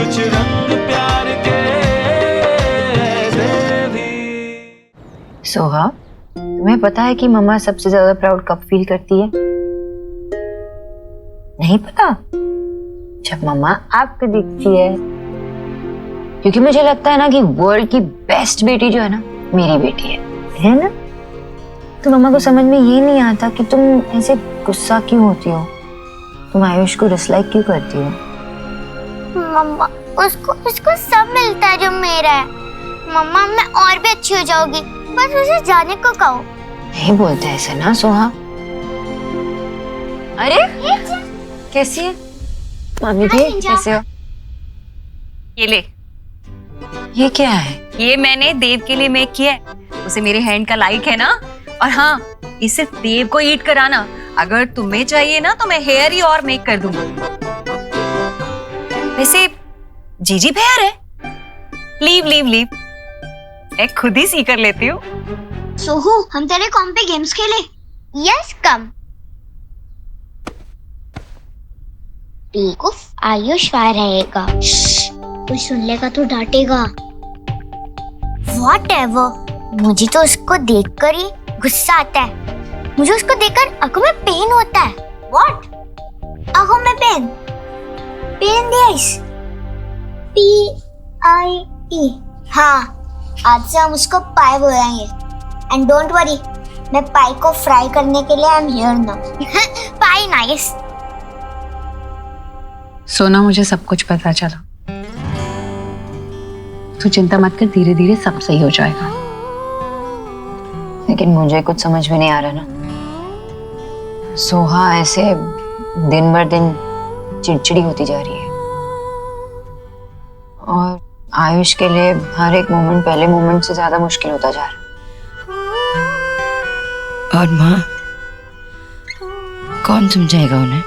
कुछ रंग प्यार के ऐसे भी। सोहा, तुम्हें पता है कि मम्मा सबसे ज्यादा प्राउड कब फील करती है? नहीं पता? जब मम्मा आपको दिखती है। क्योंकि मुझे लगता है ना कि वर्ल्ड की बेस्ट बेटी जो है ना, मेरी बेटी है ना? तो मम्मा को समझ में ये नहीं आता कि तुम ऐसे गुस्सा क्यों होती हो, तुम आयुष को डिसलाइक क्यों करती हो? मम्मा, उसको सब मिलता है जो मेरा है। मम्मा, मैं और भी अच्छी हो जाऊंगी, बस उसे जाने को कहो। नहीं बोलते ऐसे ना सोहा। अरे कैसी है मामी जी, कैसे हो? ये ले, ये क्या है? ये मैंने देव के लिए मेक किया है। उसे मेरे हैंड का लाइक है ना। और हाँ, ये सिर्फ देव को ईट कराना। अगर तुम्हें चाहिए ना तो मैं हेयर ही और मेक कर दूंगा। वैसे जीजी हेयर है। लीव लीव लीव, मैं खुद ही सी कर लेती हूँ। सोहू, हम तेरे कॉम पे गेम्स खेले? यस, कम। बेवकूफ, आयुष वहाँ रहेगा। कोई सुन लेगा तो डांटेगा। Whatever, मुझे तो उसको देखकर ही गुस्सा आता है। मुझे उसको देखकर आंखों में पेन होता है। What? आंखों में पेन? Pen this? P-I-E। हाँ, आज से हम उसको पाई बोलेंगे। एंड डोंट वरी, मैं पाई को फ्राई करने के लिए I am here now. Pi nice. सोना, मुझे सब कुछ पता चला। तू चिंता मत कर, धीरे धीरे सब सही हो जाएगा। लेकिन मुझे कुछ समझ में नहीं आ रहा ना। सोहा ऐसे दिन भर दिन चिड़चिड़ी होती जा रही है और आयुष के लिए हर एक मोमेंट पहले मोमेंट से ज्यादा मुश्किल होता जा रहा है। और माँ, कौन समझाएगा उन्हें?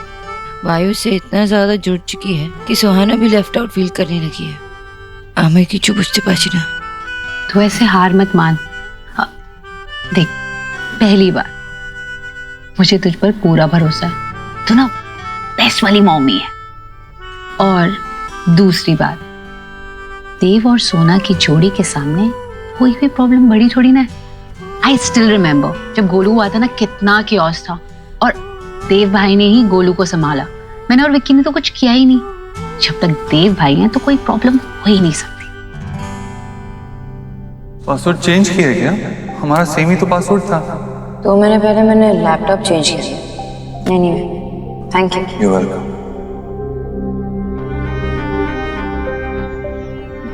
वायु से इतना ज्यादा जुड़ चुकी है कि सुहाना भी लेफ्ट आउट फील करने लगी है। आमे की चुप बुझते पाची ना। तू ऐसे हार मत मान। देख, पहली बार मुझे तुझ पर पूरा भरोसा है। तू ना बेस्ट वाली मम्मी है। और दूसरी बात, देव और सोना की जोड़ी के सामने कोई भी प्रॉब्लम बड़ी थोड़ी ना है। आई स्टिल रिमेम्बर जब गोलू हुआ था ना, कितना कियोस था और देव भाई ने ही गोलू को संभाला। मैंने और विक्की ने तो कुछ किया ही नहीं। जब तक देव भाई हैं तो कोई प्रॉब्लम हो ही नहीं सकती। पासवर्ड चेंज किया है क्या? हमारा सेम ही तो पासवर्ड था। तो मैंने लैपटॉप चेंज किया। Anyway, thank you. You welcome.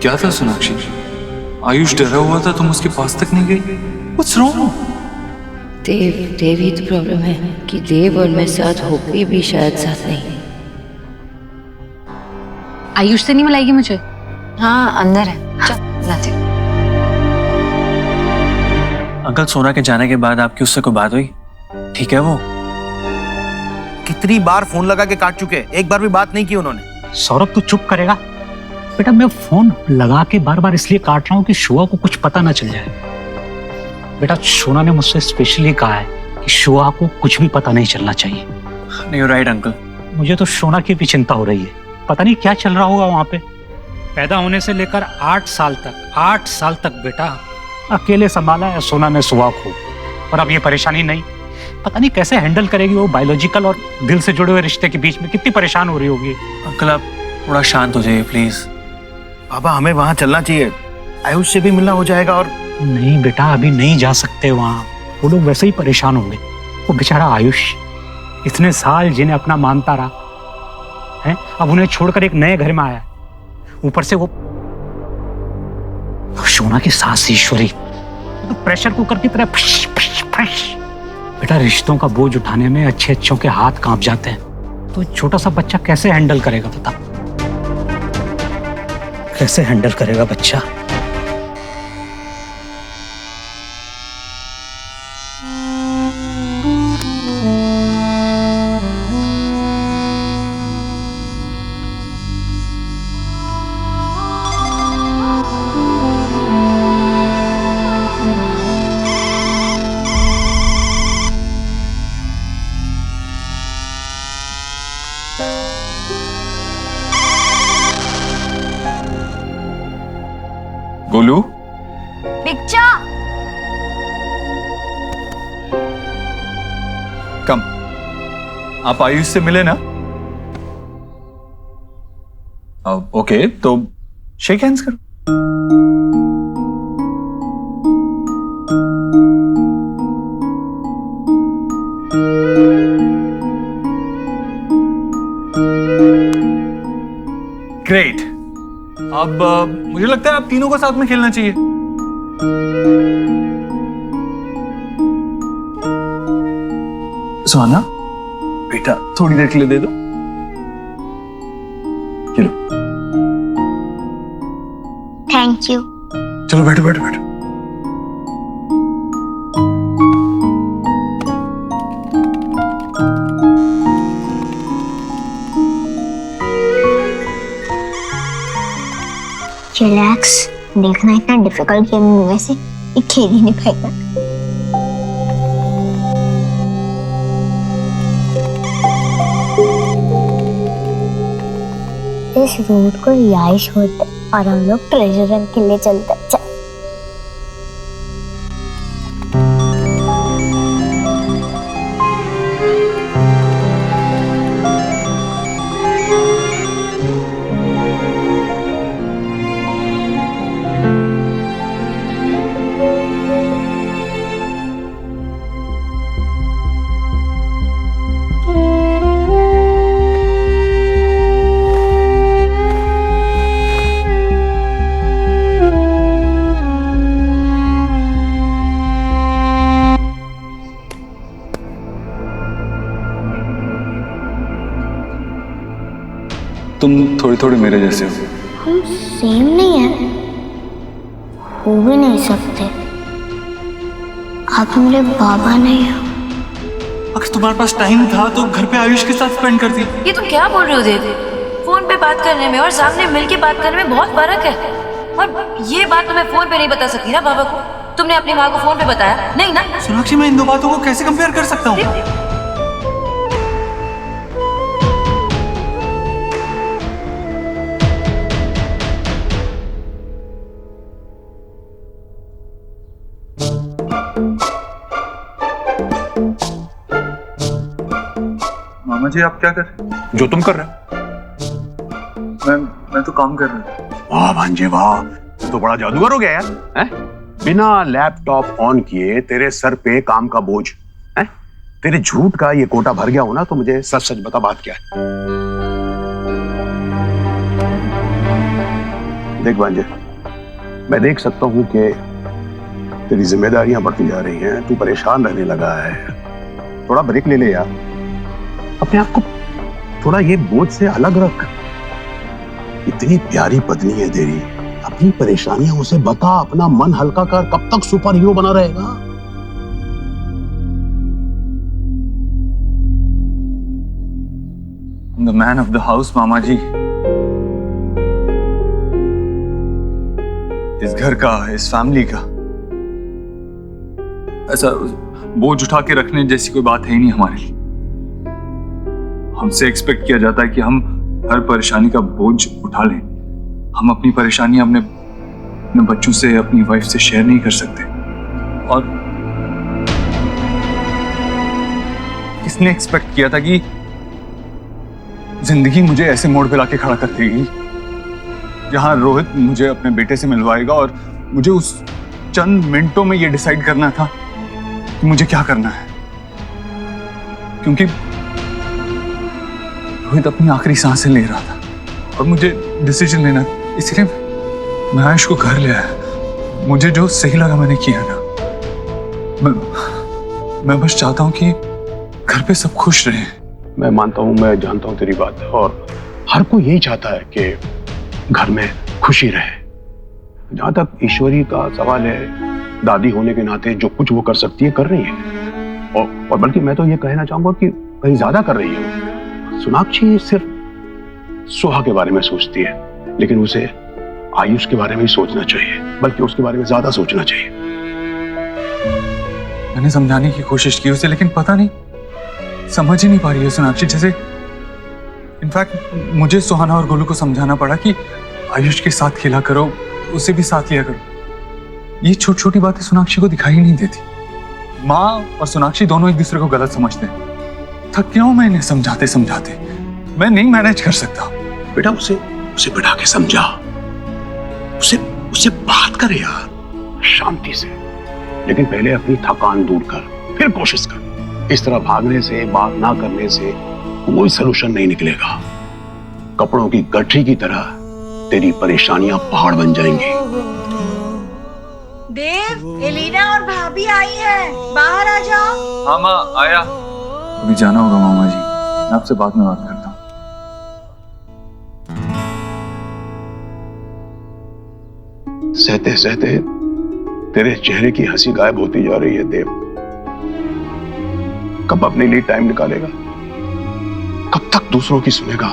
क्या था सोनाक्षी? आयुष डरा हुआ था, तुम उसके पास तक नहीं गई? What's wrong? देव ही तो प्रॉब्लम है कि देव और मैं साथ होके भी शायद साथ नहीं। आयुष से नहीं मिलाएगी मुझे? हाँ, अंदर है, चल लाते हैं। अंकल, सोना के जाने के बाद आपकी उससे कोई बात हुई? ठीक है वो? कितनी बार फोन लगा के काट चुके, एक बार भी बात नहीं की उन्होंने। सौरभ, तू चुप करेगा? बेटा, मैं फोन लगा के बार बार इसलिए काट रहा हूँ कि शुआ को कुछ पता ना चल जाए। बेटा, सोना ने मुझसे स्पेशली कहा है कि शुआ को कुछ भी पता नहीं चलना चाहिए। नहीं, राइट अंकल। मुझे तो सोना की भी चिंता हो रही है। पता नहीं क्या चल रहा होगा वहां पे। पैदा होने से लेकर 8 साल तक बेटा अकेले संभाला है सोना ने शुआ को। और अब ये परेशानी नहीं, पता नहीं कैसे हैंडल करेगी वो। बायोलॉजिकल और दिल से जुड़े हुए रिश्ते के बीच में कितनी परेशान हो रही होगी। अंकल, आप थोड़ा शांत हो जाइए प्लीज। पापा, हमें वहां चलना चाहिए। आयुष से भी मिलना हो जाएगा। और नहीं बेटा, अभी नहीं जा सकते वहां। वो लोग वैसे ही परेशान होंगे। वो बेचारा आयुष इतने साल जिन्हें अपना मानता रहा है, अब उन्हें छोड़कर एक नए घर में आया है। ऊपर से वो सोना की सास ईश्वरी तो प्रेशर कुकर की तरह फश फश फश। बेटा, रिश्तों का बोझ उठाने में अच्छे अच्छों के हाथ कांप जाते हैं। तो छोटा सा बच्चा कैसे हैंडल करेगा? बता, कैसे हैंडल करेगा बच्चा? गोलू, बिच्चा, कम। आप आयुष से मिले ना? ओके, तो शेक हैंड्स करो। ग्रेट। अब मुझे लगता है आप तीनों को साथ में खेलना चाहिए। सुहाना, बेटा थोड़ी देर के लिए दे दो। खेलो। Thank you. चलो बैठो बैठो बैठो। रिलैक्स। देखना इतना डिफिकल्ट गेम में से ये खेल ही नहीं पाएगा। इस रोड को रिहाइश होता और हम लोग ट्रेजर रन के लिए चलते। चल। तुम थोड़ी थोड़ी मेरे जैसे हो। हम सेम नहीं है, हो भी नहीं सकते। आप मेरे बाबा नहीं हो। अगर तुम्हारे पास टाइम था तो घर पे आयुष के साथ स्पेंड करती। ये तुम क्या बोल रहे हो देव? फोन पे बात करने में और सामने मिलके बात करने में बहुत फर्क है। और ये बात तो मैं फोन पे नहीं बता सकती ना बाबा को। तुमने अपनी माँ को फोन पे बताया नहीं ना? सोनाक्षी, मैं इन दो बातों को कैसे कंपेयर कर सकता हूँ? मामा जी, आप क्या कर रहे हैं? जो तुम कर रहे हो। मैं तो काम कर रहा हूँ। वाह भांजे वाह, तू तो बड़ा जादूगर हो गया यार। हैं? बिना लैपटॉप ऑन किए तेरे सर पे काम का बोझ है। तेरे झूठ का ये कोटा भर गया हो ना, तो मुझे सच सच बता बात क्या है। देख भांजे, मैं देख सकता हूँ कि तेरी जिम्मेदारियां बढ़ती जा रही हैं, तू परेशान रहने लगा है। थोड़ा ब्रेक ले ले यार, अपने आप को थोड़ा ये बोझ से अलग रख। इतनी प्यारी पत्नी है तेरी, अपनी परेशानियां उसे बता, अपना मन हल्का कर। कब तक सुपर हीरो बना रहेगा? The man of the house मामा जी। इस घर का, इस फैमिली का ऐसा बोझ उठा के रखने जैसी कोई बात है ही नहीं हमारे लिए। हमसे एक्सपेक्ट किया जाता है कि हम हर परेशानी का बोझ उठा लें। हम अपनी परेशानियां अपने बच्चों से, अपनी वाइफ से शेयर नहीं कर सकते। और किसने एक्सपेक्ट किया था कि जिंदगी मुझे ऐसे मोड़ पे लाके खड़ा कर देगी जहां रोहित मुझे अपने बेटे से मिलवाएगा और मुझे उस चंद मिनटों में ये डिसाइड करना था कि मुझे क्या करना है। क्योंकि रोहित अपनी आखिरी सांसें ले रहा था और मुझे डिसीजन लेना, इसलिए मैं आयुष को घर ले आया। मुझे जो सही लगा मैंने किया ना। मैं बस चाहता हूं कि घर पे सब खुश रहे। मैं मानता हूं, मैं जानता हूं तेरी बात, और हर कोई यही चाहता है कि घर में खुशी रहे। जहां तक ईश्वरी का सवाल है, दादी होने के नाते जो कुछ वो कर सकती है कर रही है, और बल्कि मैं तो ये कहना चाहूंगा कि कहीं ज्यादा कर रही है। सोनाक्षी सिर्फ सुहा के बारे में सोचती है, लेकिन उसे आयुष के बारे में ही सोचना चाहिए, बल्कि उसके बारे में ज्यादा सोचना चाहिए। मैंने समझाने की कोशिश की उसे, लेकिन पता नहीं समझ ही नहीं पा रही है सोनाक्षी। जैसे इनफैक्ट मुझे सुहाना और गोलू को समझाना पड़ा कि आयुष के साथ खेला करो, उसे भी साथ लिया करो। ये छोटी छोटी बातें सोनाक्षी को दिखाई नहीं देती। माँ और सोनाक्षी दोनों एक दूसरे को गलत समझते हैं। थक गया हूं मैं इन्हें समझाते समझाते। मैं नहीं मैनेज कर सकता। बेटा उसे बिठा के समझा, उसे बात करे यार शांति से, लेकिन पहले अपनी थकान दूर कर, फिर कोशिश कर। इस तरह भागने से, बात ना करने से कोई सलूशन नहीं निकलेगा। कपड़ों की गठरी की तरह तेरी परेशानियां पहाड़ बन जाएंगी। देव, एलिना और भाभी आई है, बाहर आ जाओ। हाँ माँ आया। अभी जाना होगा मामा जी, मैं आपसे बाद में बात करता हूँ। सहते सहते तेरे चेहरे की हंसी गायब होती जा रही है देव। कब अपने लिए टाइम निकालेगा? कब तक दूसरों की सुनेगा?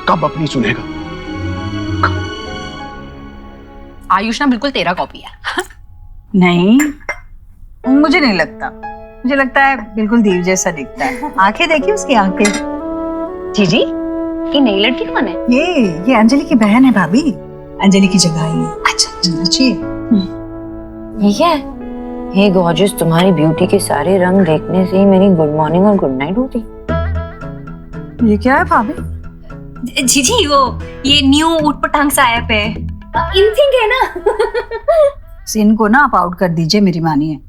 कब अपनी सुनेगा? आयुष ना बिल्कुल तेरा कॉपी है। नहीं, मुझे नहीं लगता। मुझे लगता है बिल्कुल देव जैसा दिखता है। आंखें देखिए उसकी आंखें। जीजी, ये नई लड़की कौन है? ये अंजलि की बहन है भाभी। अंजलि की जगह ही है। अच्छा अच्छी। ये क्या है? हे गॉर्जियस, तुम्हारी ब्यूटी के सारे रंग देखने से ही मेरी गुड मॉर्निंग और गुड नाइट होती। ये क्या है भाभी? जी वो ये न्यू ऊटपटांग सा ऐप है, इनथिंग है ना। सीन को ना आप आउट कर दीजिए, मेरी मानिए।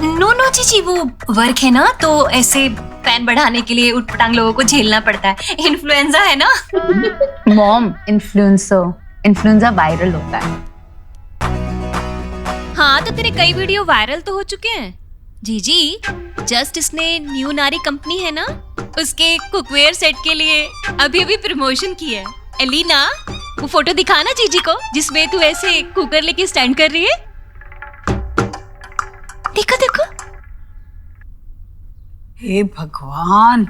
नो जीजी, वो वर्क है ना, तो ऐसे फैन बढ़ाने के लिए ऊटपटांग लोगों को झेलना पड़ता है। इन्फ्लुएंजा है ना। मॉम, इन्फ्लुएंजा वायरल होता है। हाँ, तो तेरे कई वीडियो वायरल तो हो चुके हैं जीजी। जस्ट इसने न्यू नारी कंपनी है ना, उसके कुकवेयर सेट के लिए अभी प्रमोशन की है। एलिना, वो फोटो दिखाना जीजी को जिसमें तू ऐसे कुकर लेके स्टैंड कर रही है। देखो देखो। हे भगवान।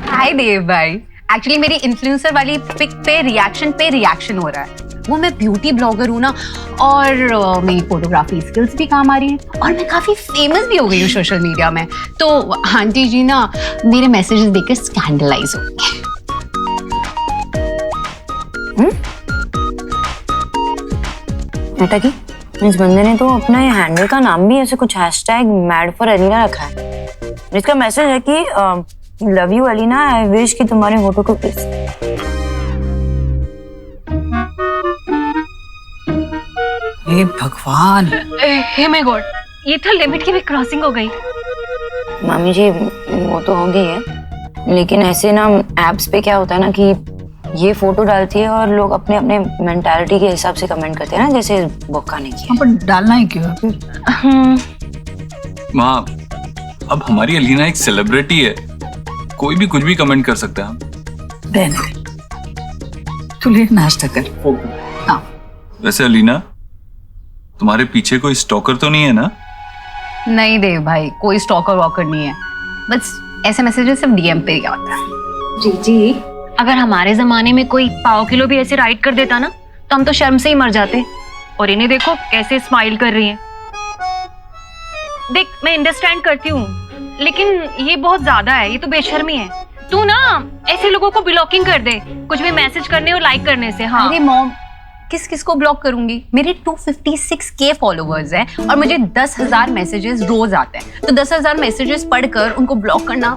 हाय देव भाई, एक्चुअली मेरी इन्फ्लुएंसर वाली पिक पे रिएक्शन हो रहा है। वो मैं ब्यूटी ब्लॉगर हूँ ना, और मेरी फोटोग्राफी स्किल्स भी काम आ रही हैं, और मैं काफी फेमस भी हो गई हूँ सोशल मीडिया में। तो आंटी जी ना मेरे मैसेजेस देखकर स्कैंडलाइज हो गए। बेटा की इस बंदे ने तो अपना ये हैंडल का नाम भी ऐसे कुछ #MadForElina रखा है, जिसका मैसेज है कि love you Alina, I wish कि तुम्हारे होठों को किस। हे भगवान। हे माय गॉड, ये तो लिमिट की भी क्रॉसिंग हो गई। मामी जी वो तो हो गई है, लेकिन ऐसे ना एप्स पे क्या होता है ना कि ये फोटो डालती है और लोग अपने अपने मेंटालिटी के हिसाब से कमेंट करते हैं ना, जैसे बोका ने किया। पर डालना ही क्यों है फिर? माँ, अब हमारी एलिना एक सेलिब्रिटी है, कोई भी कुछ भी कमेंट कर सकता है। रहने तू ले, नाश्ता कर। हाँ। वैसे एलिना, तुम्हारे पीछे कोई स्टॉकर तो नहीं है ना? नहीं देव भाई, कोई स्टॉकर वॉकर नहीं है, बस ऐसे मैसेजेस सिर्फ डीएम पे ही आता है। जी, अगर हमारे जमाने में कोई पाव किलो भी ऐसे राइट कर देता ना, तो हम तो शर्म से ही मर जाते। और इन्हें देखो कैसे स्माइल कर रही हैं। देख, मैं अंडरस्टैंड करती हूँ, लेकिन ये बहुत ज्यादा है, ये तो बेशर्मी है। तू ना ऐसे लोगों को ब्लॉकिंग कर दे, कुछ भी मैसेज करने और लाइक करने से। हाँ। अरे मॉम, किस किस को ब्लॉक करूंगी? मेरे 256K फॉलोवर्स हैं और मुझे 10,000 मैसेजेस रोज आते हैं, तो 10,000 मैसेजेस पढ़कर उनको ब्लॉक करना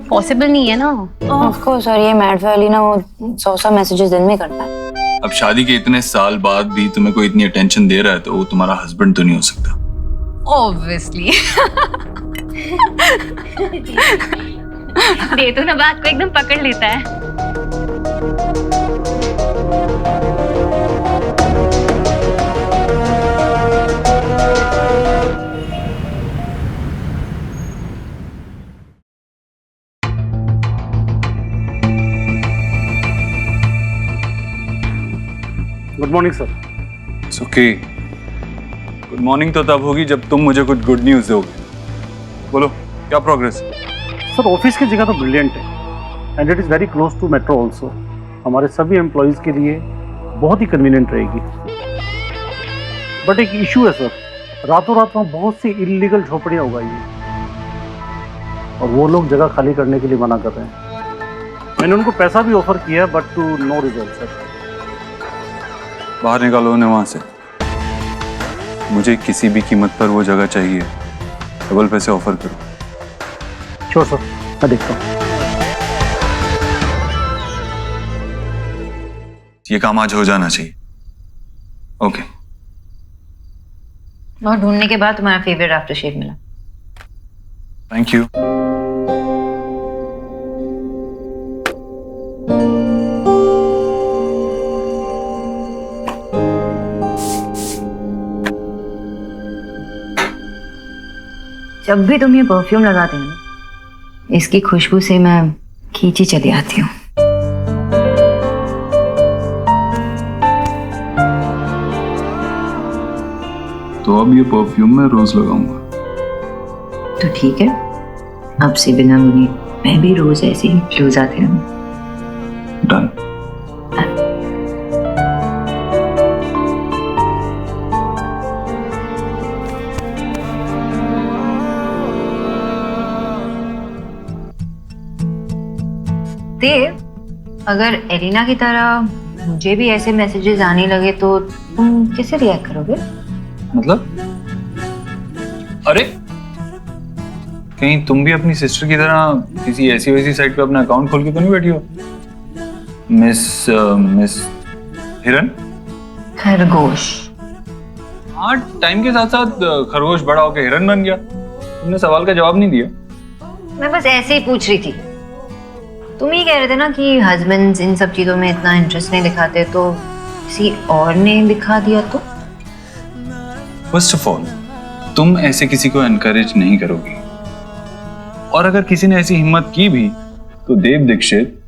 पॉसिबल नहीं है ना। ऑफ कोर्स, और ये मैड फॉर एलिना वो 100 मैसेजेस दिन में करता है। अब शादी के इतने साल बाद भी तुम्हें कोई इतनी अटेंशन दे रहा है, तो वो तुम्हारा हस्बैंड तो नहीं हो सकता। ऑब्वियसली। दे तो ना, बात को एकदम पकड़ लेता है। Good morning sir. It's okay. Good morning तो तब होगी जब तुम मुझे कुछ गुड न्यूज़ दोगे। बोलो, क्या प्रोग्रेस? सर, ऑफिस की जगह तो ब्रिलियंट है, and it is very close to metro also. हमारे सभी एम्प्लॉयज़ के लिए बहुत ही कन्वीनियंट रहेगी। बट एक इशू है सर, रातों रात वहाँ बहुत सी इलीगल झोपड़ियां उगाई हैं और वो लोग जगह खाली करने के लिए मना कर रहे हैं। मैंने उनको पैसा भी ऑफर किया but to no result sir. बाहर निकालो उन्हें वहां से। मुझे किसी भी कीमत पर वो जगह चाहिए। डबल पैसे ऑफर करो। श्योर सर, मैं देखता हूँ। ये काम आज हो जाना चाहिए। ओके। बहुत ढूंढने के बाद तुम्हारा फेवरेट आफ्टर शेव मिला। Thank you. जब भी तुम ये परफ्यूम लगाते हो ना, इसकी खुशबू से मैं खींची चली आती हूँ। तो अब ये परफ्यूम मैं रोज लगाऊंगा। तो ठीक है, अब से बिना मुनी मैं भी रोज ऐसे ही क्लोज आती रहूँ। डन। देव, अगर एलिना की तरह मुझे भी ऐसे मैसेजेस आने लगे तो तुम कैसे रिएक्ट करोगे? मतलब? अरे कहीं तुम भी अपनी सिस्टर की तरह किसी ऐसी वैसी साइट पे अपना अकाउंट खोल के तो नहीं बैठी हो? मिस हिरन? खरगोश। हाँ, टाइम के साथ साथ खरगोश बड़ा होकर हिरन बन गया। तुमने सवाल का जवाब नहीं दिया। मैं बस ऐसे ही पूछ रही थी। तुम ही कह रहे थे ना कि हस्बैंड्स इन सब चीजों में इतना इंटरेस्ट नहीं दिखाते, तो किसी और ने दिखा दिया तो? फर्स्ट ऑफ ऑल, तुम ऐसे किसी को एनकरेज नहीं करोगी, और अगर किसी ने ऐसी हिम्मत की भी तो देव दीक्षित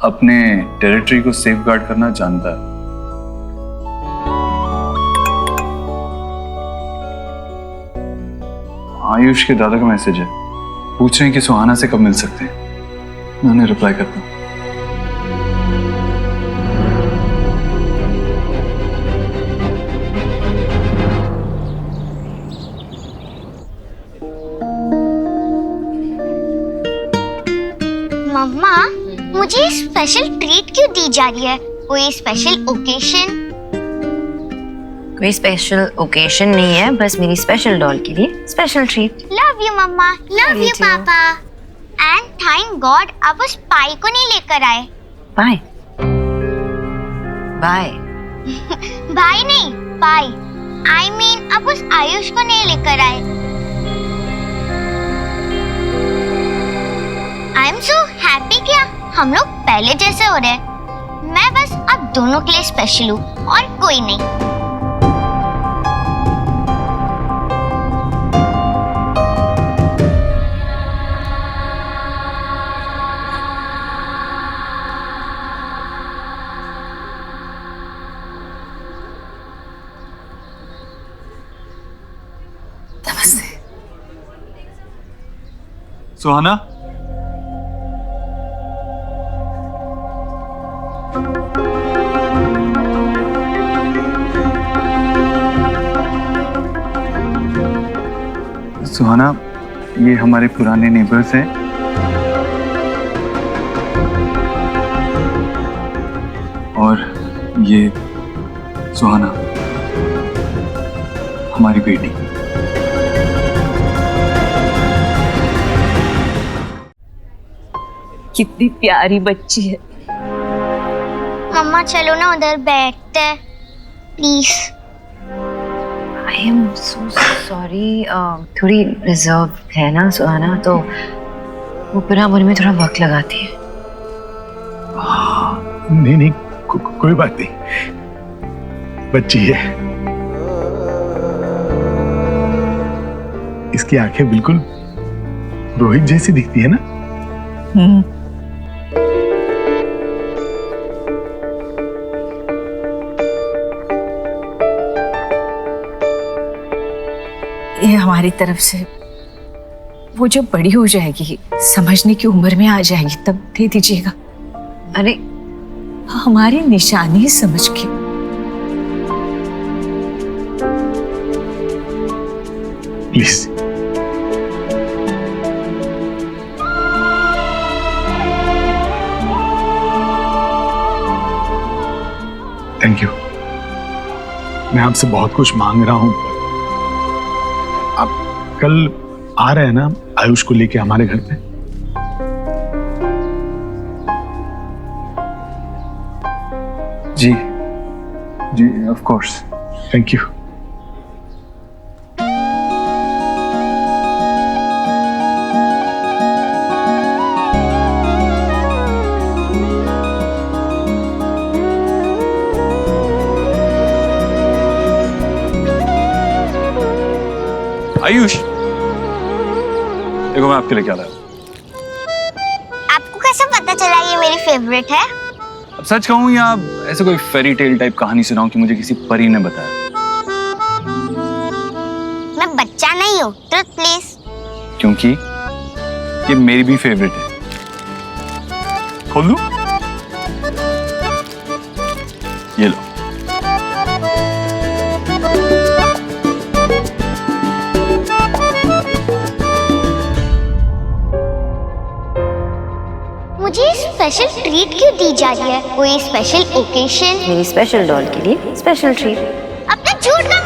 अपने टेरिटरी को सेफगार्ड करना जानता है। आयुष के दादा का मैसेज है, पूछ रहे हैं कि सुहाना से कब मिल सकते हैं। मैं उन्हें रिप्लाई करता हूँ। मम्मा, मुझे स्पेशल ट्रीट क्यों दी जा रही है? कोई स्पेशल ओकेशन? कोई स्पेशल ओकेशन नहीं है, बस मेरी स्पेशल डॉल के लिए special treat. Love you mamma, love you too. पापा। एंड थैंक गॉड आप उस पाई को नहीं लेकर आए। Bye bye. भाई नहीं, पाई। आई मीन आप उस आयुष को नहीं लेकर आए। आई एम सो हैप्पी क्या हम लोग पहले जैसे हो रहे हैं। मैं बस अब दोनों के लिए स्पेशल हूँ और कोई नहीं। सुहाना, सुहाना, ये हमारे पुराने नेबर्स हैं। और ये सुहाना हमारी बेटी। कितनी प्यारी बच्ची है। मम्मा चलो ना उधर बैठते please. I am so sorry, थोड़ी रिजर्व है ना सुहाना, तो वो पूरा मुझ में थोड़ा वक्त लगाती है। नहीं, कोई बात नहीं, बच्ची है। इसकी आंखें बिल्कुल रोहित जैसी दिखती है ना? ये हमारी तरफ से, वो जब बड़ी हो जाएगी, समझने की उम्र में आ जाएगी, तब दे दीजिएगा। अरे हमारी निशानी समझ के। प्लीज। Thank you. मैं आपसे बहुत कुछ मांग रहा हूं, आप कल आ रहे हैं ना आयुष को लेके हमारे घर पे? जी जी of course. Thank you. Ayush, देखो मैं आपके लिए क्या लाया हूं। आपको कैसे पता चला ये मेरी फेवरेट है? अब सच कहूं या ऐसे कोई फेरी टेल टाइप कहानी सुनाऊं कि मुझे किसी परी ने बताया? मैं बच्चा नहीं हूँ, ट्रुथ प्लीज। क्योंकि ये मेरी भी फेवरेट है। खोल दूं? ये लो। मुझे स्पेशल ट्रीट क्यों दी जा रही है? कोई स्पेशल ओकेशन? मेरी स्पेशल डॉल के लिए स्पेशल ट्रीट। अपना झूठ का